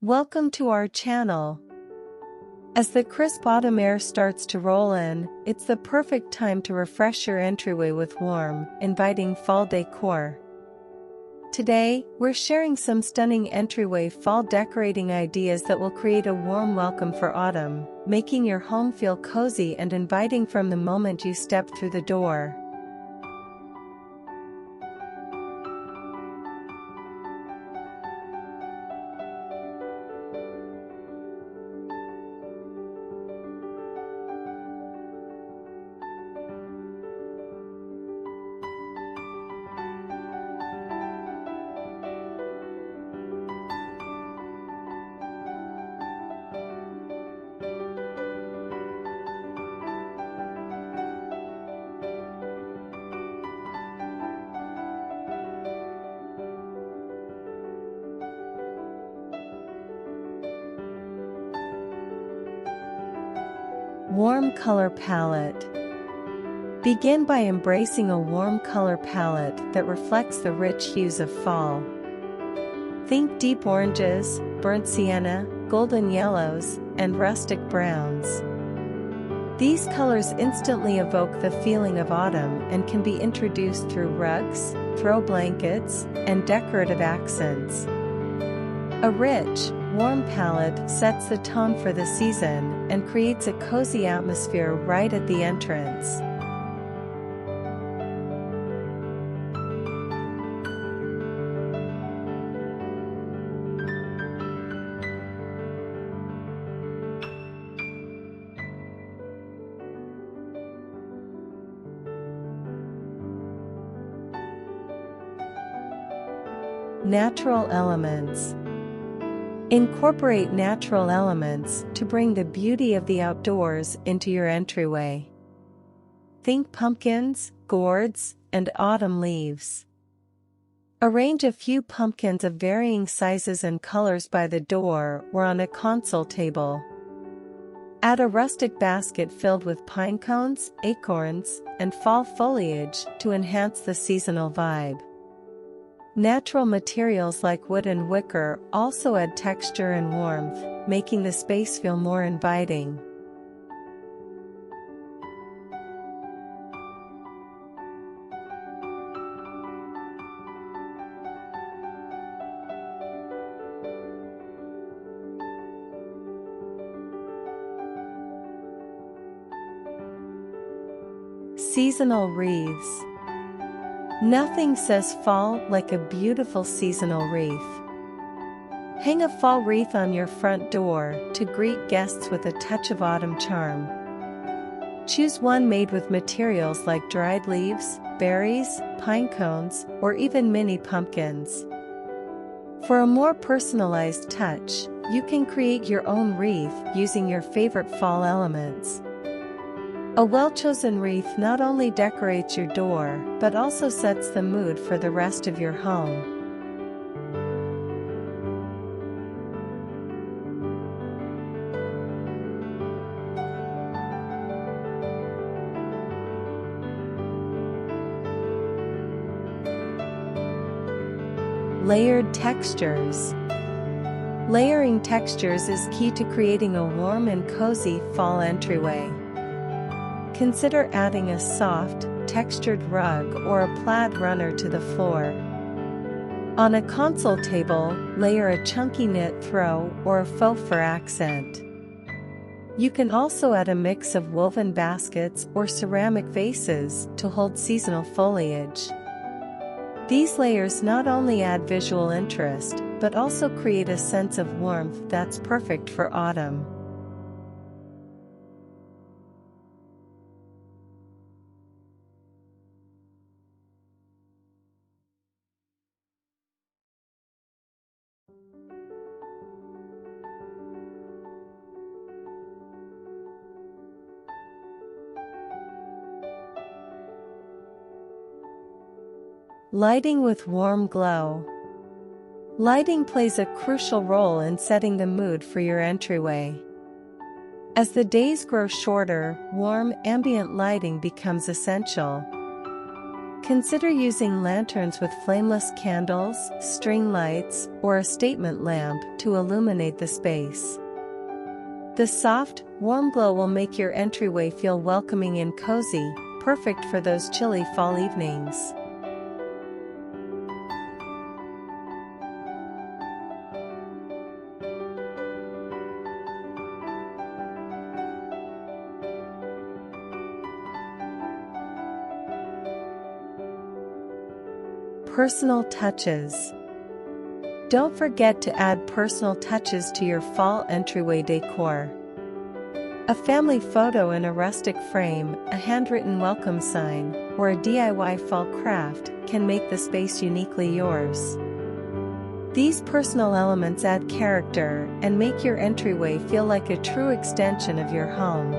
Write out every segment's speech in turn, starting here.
Welcome to our channel. As the crisp autumn air starts to roll in, it's the perfect time to refresh your entryway with warm, inviting fall decor. Today, we're sharing some stunning entryway fall decorating ideas that will create a warm welcome for autumn, making your home feel cozy and inviting from the moment you step through the door. Warm color palette. Begin by embracing a warm color palette that reflects the rich hues of fall. Think deep oranges, burnt sienna, golden yellows, and rustic browns. These colors instantly evoke the feeling of autumn and can be introduced through rugs, throw blankets, and decorative accents. A rich, warm palette sets the tone for the season and creates a cozy atmosphere right at the entrance. Natural elements. Incorporate natural elements to bring the beauty of the outdoors into your entryway. Think pumpkins, gourds, and autumn leaves. Arrange a few pumpkins of varying sizes and colors by the door or on a console table. Add a rustic basket filled with pine cones, acorns, and fall foliage to enhance the seasonal vibe. Natural materials like wood and wicker also add texture and warmth, making the space feel more inviting. Seasonal wreaths. Nothing says fall like a beautiful seasonal wreath. Hang a fall wreath on your front door to greet guests with a touch of autumn charm. Choose one made with materials like dried leaves, berries, pine cones, or even mini pumpkins. For a more personalized touch, you can create your own wreath using your favorite fall elements. A well-chosen wreath not only decorates your door, but also sets the mood for the rest of your home. Layered textures. Layering textures is key to creating a warm and cozy fall entryway. Consider adding a soft, textured rug or a plaid runner to the floor. On a console table, layer a chunky knit throw or a faux fur accent. You can also add a mix of woven baskets or ceramic vases to hold seasonal foliage. These layers not only add visual interest, but also create a sense of warmth that's perfect for autumn. Lighting with warm glow. Lighting plays a crucial role in setting the mood for your entryway. As the days grow shorter, warm, ambient lighting becomes essential. Consider using lanterns with flameless candles, string lights, or a statement lamp to illuminate the space. The soft, warm glow will make your entryway feel welcoming and cozy, perfect for those chilly fall evenings. Personal touches. Don't forget to add personal touches to your fall entryway decor. A family photo in a rustic frame, a handwritten welcome sign, or a DIY fall craft can make the space uniquely yours. These personal elements add character and make your entryway feel like a true extension of your home.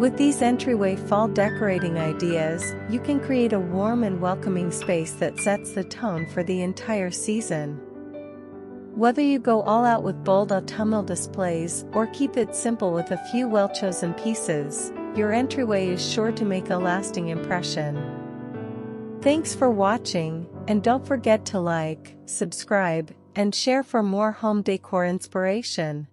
With these entryway fall decorating ideas, you can create a warm and welcoming space that sets the tone for the entire season. Whether you go all out with bold autumnal displays or keep it simple with a few well-chosen pieces, your entryway is sure to make a lasting impression. Thanks for watching, and don't forget to like, subscribe, and share for more home decor inspiration.